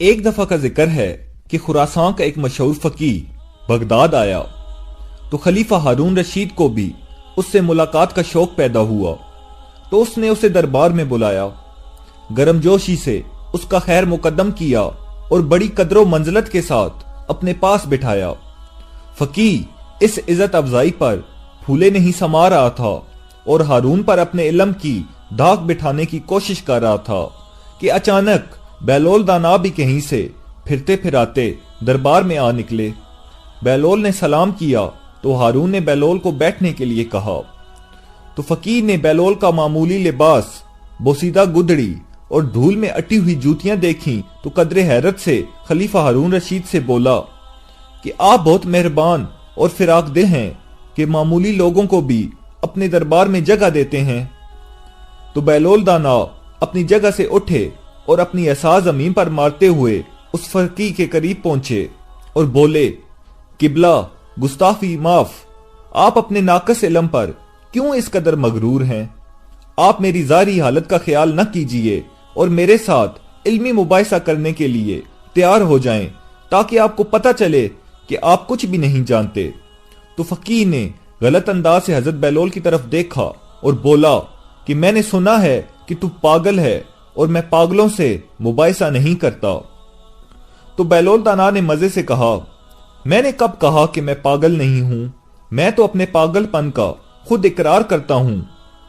ایک دفعہ کا ذکر ہے کہ خراسان کا ایک مشہور فقیہ بغداد آیا تو خلیفہ ہارون رشید کو بھی اس سے ملاقات کا شوق پیدا ہوا، تو اس نے اسے دربار میں بلایا، گرم جوشی سے اس کا خیر مقدم کیا اور بڑی قدر و منزلت کے ساتھ اپنے پاس بٹھایا۔ فقیہ اس عزت افزائی پر پھولے نہیں سما رہا تھا اور ہارون پر اپنے علم کی دھاک بٹھانے کی کوشش کر رہا تھا کہ اچانک بہلول دانا بھی کہیں سے پھرتے پھراتے دربار میں آ نکلے۔ بہلول نے سلام کیا تو ہارون نے بہلول کو بیٹھنے کے لیے کہا، تو فقیہ نے بہلول کا معمولی لباس، بوسیدہ گدڑی اور دھول میں اٹی ہوئی جوتیاں دیکھیں تو قدر حیرت سے خلیفہ ہارون رشید سے بولا کہ آپ بہت مہربان اور فراق دل ہیں کہ معمولی لوگوں کو بھی اپنے دربار میں جگہ دیتے ہیں۔ تو بہلول دانا اپنی جگہ سے اٹھے اور اپنی عصا زمین پر مارتے ہوئے اس فقیہ کے قریب پہنچے اور بولے، قبلہ گستاخی معاف، آپ اپنے ناقص علم پر کیوں اس قدر مغرور ہیں؟ آپ میری ظاہری حالت کا خیال نہ کیجئے اور میرے ساتھ علمی مباحثہ کرنے کے لیے تیار ہو جائیں تاکہ آپ کو پتہ چلے کہ آپ کچھ بھی نہیں جانتے۔ تو فقیہ نے غلط انداز سے حضرت بہلول کی طرف دیکھا اور بولا کہ میں نے سنا ہے کہ تو پاگل ہے اور میں پاگلوں سے مباحثہ نہیں کرتا۔ تو بہلول دانا نے مزے سے کہا، میں نے کب کہا کہ میں پاگل نہیں ہوں؟ میں تو اپنے پاگل پن کا خود اقرار کرتا ہوں،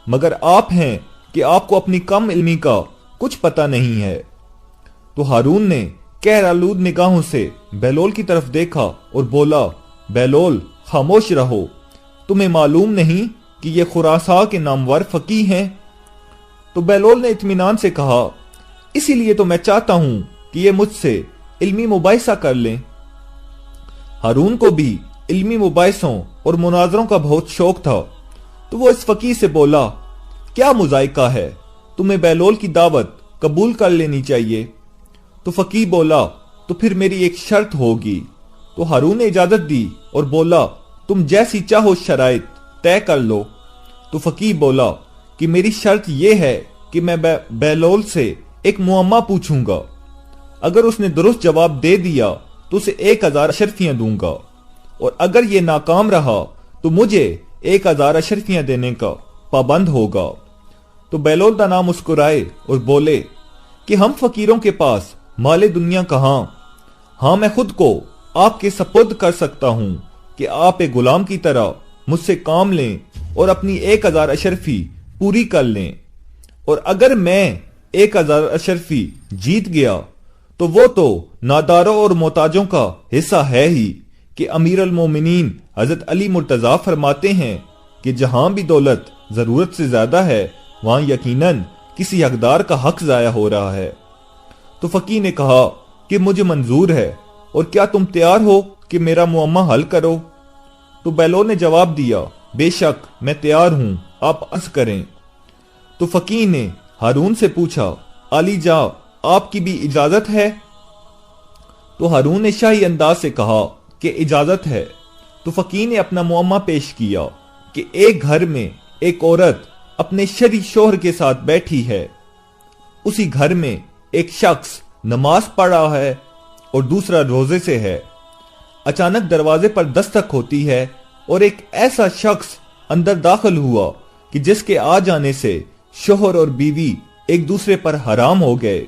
مگر آپ ہیں کہ آپ کو اپنی کم علمی کا کچھ پتہ نہیں ہے۔ تو ہارون نے قہر آلود نگاہوں سے بہلول کی طرف دیکھا اور بولا، بہلول خاموش رہو، تمہیں معلوم نہیں کہ یہ خراساں کے نامور فقیہ ہیں؟ تو بہلول نے اطمینان سے کہا، اسی لیے تو میں چاہتا ہوں کہ یہ مجھ سے علمی مباحثہ کر لیں۔ ہارون کو بھی علمی مباحثوں اور مناظروں کا بہت شوق تھا، تو وہ اس فقیہ سے بولا، کیا مذائقہ ہے، تمہیں بہلول کی دعوت قبول کر لینی چاہیے۔ تو فقیہ بولا، تو پھر میری ایک شرط ہوگی۔ تو ہارون نے اجازت دی اور بولا، تم جیسی چاہو شرائط طے کر لو۔ تو فقیہ بولا کہ میری شرط یہ ہے کہ میں بہلول سے ایک معمہ پوچھوں گا، اگر اس نے درست جواب دے دیا تو اسے 1000 اشرفیاں دوں گا، اور اگر یہ ناکام رہا تو مجھے 1000 اشرفیاں دینے کا پابند ہوگا۔ تو بہلول دانا مسکرائے اور بولے کہ ہم فقیروں کے پاس مال دنیا کہاں، ہاں میں خود کو آپ کے سپرد کر سکتا ہوں کہ آپ ایک غلام کی طرح مجھ سے کام لیں اور اپنی 1000 اشرفی پوری کر لیں، اور اگر میں 1000 اشرفی جیت گیا تو وہ تو ناداروں اور محتاجوں کا حصہ ہے ہی، کہ امیر المومنین حضرت علی مرتضیٰ فرماتے ہیں کہ جہاں بھی دولت ضرورت سے زیادہ ہے وہاں یقیناً کسی حقدار کا حق ضائع ہو رہا ہے۔ تو فقیہ نے کہا کہ مجھے منظور ہے، اور کیا تم تیار ہو کہ میرا معمہ حل کرو؟ تو بہلول نے جواب دیا، بے شک میں تیار ہوں، آپ عرض کریں۔ تو فقیہ نے ہارون سے پوچھا، علی جا آپ کی بھی اجازت ہے؟ تو ہارون نے شاہی انداز سے کہا کہ اجازت ہے۔ تو فقیہ نے اپنا معمہ پیش کیا کہ ایک گھر میں ایک عورت اپنے شرعی شوہر کے ساتھ بیٹھی ہے، اسی گھر میں ایک شخص نماز پڑھ رہا ہے اور دوسرا روزے سے ہے۔ اچانک دروازے پر دستک ہوتی ہے اور ایک ایسا شخص اندر داخل ہوا کہ جس کے آ جانے سے شوہر اور بیوی ایک دوسرے پر حرام ہو گئے،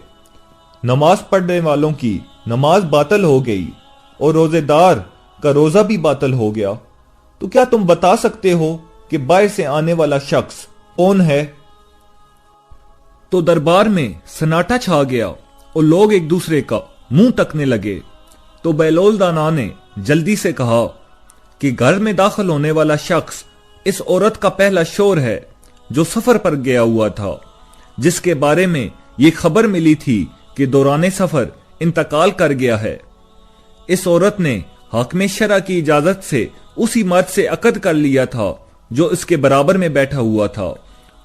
نماز پڑھنے والوں کی نماز باطل ہو گئی اور روزے دار کا روزہ بھی باطل ہو گیا۔ تو کیا تم بتا سکتے ہو کہ باہر سے آنے والا شخص کون ہے؟ تو دربار میں سناٹا چھا گیا اور لوگ ایک دوسرے کا منہ تکنے لگے۔ تو بہلول دانا نے جلدی سے کہا کہ گھر میں داخل ہونے والا شخص اس عورت کا پہلا شوہر ہے جو سفر پر گیا ہوا تھا، جس کے بارے میں یہ خبر ملی تھی کہ دوران سفر انتقال کر گیا ہے۔ اس عورت نے حاکم شرع کی اجازت سے اسی مرد سے عقد کر لیا تھا جو اس کے برابر میں بیٹھا ہوا تھا۔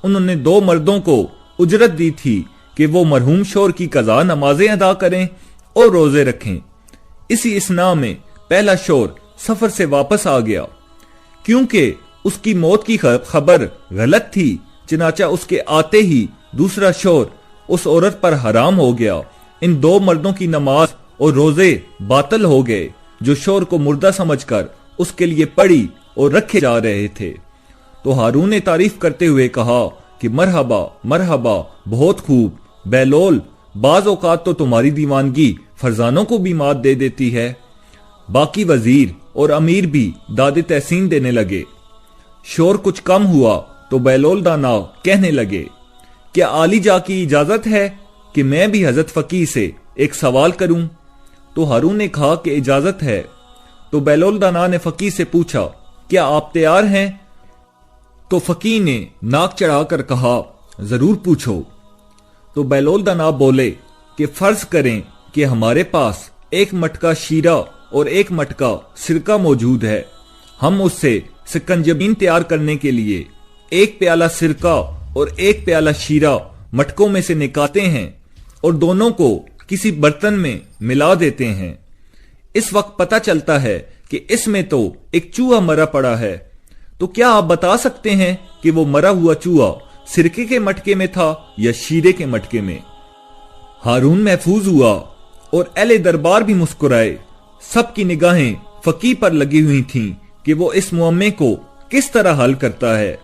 انہوں نے 2 مردوں کو اجرت دی تھی کہ وہ مرحوم شوہر کی قضا نمازیں ادا کریں اور روزے رکھیں۔ اسی اثناء میں پہلا شوہر سفر سے واپس آ گیا، کیونکہ اس کی موت کی خبر غلط تھی، چنانچہ اس کے آتے ہی دوسرا شوہر اس عورت پر حرام ہو گیا ان دو مردوں کی نماز اور روزے باطل ہو گئے جو شور کو مردہ سمجھ کر اس کے لیے پڑی اور رکھے جا رہے تھے۔ تو ہارون نے تعریف کرتے ہوئے کہا کہ مرحبا مرحبا، بہت خوب بیلول، بعض اوقات تو تمہاری دیوانگی فرزانوں کو بھی مات دے دیتی ہے۔ باقی وزیر اور امیر بھی داد تحسین دینے لگے۔ شور کچھ کم ہوا تو بیلول دانا کہنے لگے، کیا عالی جا کی اجازت ہے کہ میں بھی حضرت فقیہ سے ایک سوال کروں؟ تو ہارون نے کہا کہ اجازت ہے۔ تو بیلول دانا نے فقیہ سے پوچھا، کیا آپ تیار ہیں؟ تو فقیہ نے ناک چڑھا کر کہا، ضرور پوچھو۔ تو بیلول دانا بولے کہ فرض کریں کہ ہمارے پاس ایک مٹکا شیرہ اور ایک مٹکا سرکہ موجود ہے، ہم اس سے سکنجبین تیار کرنے کے لیے ایک پیالہ سرکہ اور ایک پیالہ شیرہ مٹکوں میں سے نکالتے ہیں اور دونوں کو کسی برتن میں ملا دیتے ہیں۔ اس وقت پتہ چلتا ہے کہ اس میں تو ایک چوہا مرا پڑا ہے، تو کیا آپ بتا سکتے ہیں کہ وہ مرا ہوا چوہا سرکے کے مٹکے میں تھا یا شیرے کے مٹکے میں؟ ہارون محفوظ ہوا اور اہل دربار بھی مسکرائے۔ سب کی نگاہیں فقیہ پر لگی ہوئی تھیں کہ وہ اس معمے کو کس طرح حل کرتا ہے۔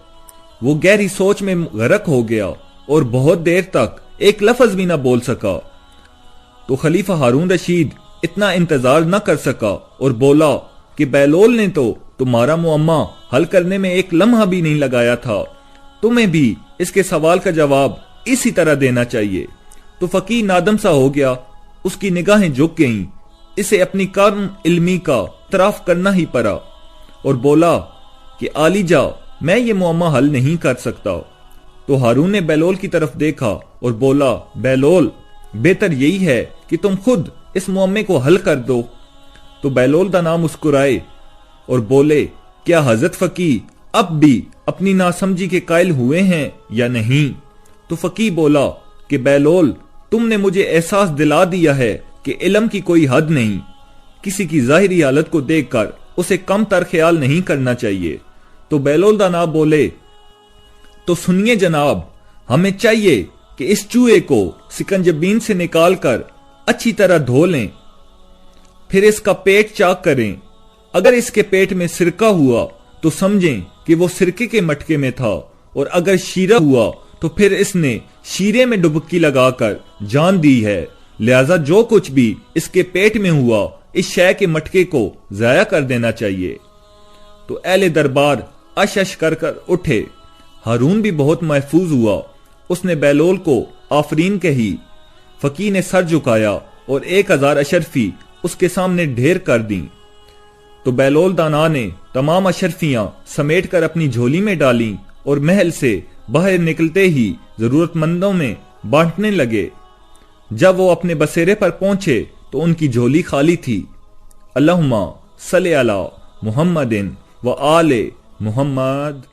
وہ گہری سوچ میں غرق ہو گیا اور بہت دیر تک ایک لفظ بھی نہ بول سکا۔ تو خلیفہ ہارون رشید اتنا انتظار نہ کر سکا اور بولا کہ بیلول نے تو تمہارا معمہ حل کرنے میں ایک لمحہ بھی نہیں لگایا تھا، تمہیں بھی اس کے سوال کا جواب اسی طرح دینا چاہیے۔ تو فقیہ نادم سا ہو گیا، اس کی نگاہیں جھک گئیں، اسے اپنی کم علمی کا اعتراف کرنا ہی پڑا اور بولا کہ عالی جا، میں یہ معمہ حل نہیں کر سکتا۔ تو ہارون نے بیلول کی طرف دیکھا اور بولا، بیلول، بہتر یہی ہے کہ تم خود اس معمے کو حل کر دو۔ تو بیلول دانا مسکرائے اور بولے، کیا حضرت فقیہ اب بھی اپنی ناسمجھی کے قائل ہوئے ہیں یا نہیں؟ تو فقیہ بولا کہ بیلول، تم نے مجھے احساس دلا دیا ہے کہ علم کی کوئی حد نہیں، کسی کی ظاہری حالت کو دیکھ کر اسے کم تر خیال نہیں کرنا چاہیے۔ تو بیلول دانا بولے، تو سنیے جناب، ہمیں چاہیے کہ اس چوہے کو سکنجبین سے نکال کر اچھی طرح دھو لیں، پھر اس کا پیٹ چاک کریں۔ اگر اس کے پیٹ میں سرکہ ہوا تو سمجھیں کہ وہ سرکے کے مٹکے میں تھا، اور اگر شیرہ ہوا تو پھر اس نے شیرے میں ڈبکی لگا کر جان دی ہے، لہذا جو کچھ بھی اس کے پیٹ میں ہوا اس شے کے مٹکے کو ضائع کر دینا چاہیے۔ تو اہل دربار اش اش کر کر اٹھے۔ ہارون بھی بہت محفوظ ہوا، اس نے بیلول کو آفرین کہی۔ فقیہ نے سر جھکایا اور 1000 اشرفی اس کے سامنے ڈھیر کر دیں۔ تو بیلول دانا نے تمام اشرفیاں سمیٹ کر اپنی جھولی میں ڈالیں اور محل سے باہر نکلتے ہی ضرورت مندوں میں بانٹنے لگے۔ جب وہ اپنے بسیرے پر پہنچے تو ان کی جھولی خالی تھی۔ اللہم صلی علی محمد و آل محمد۔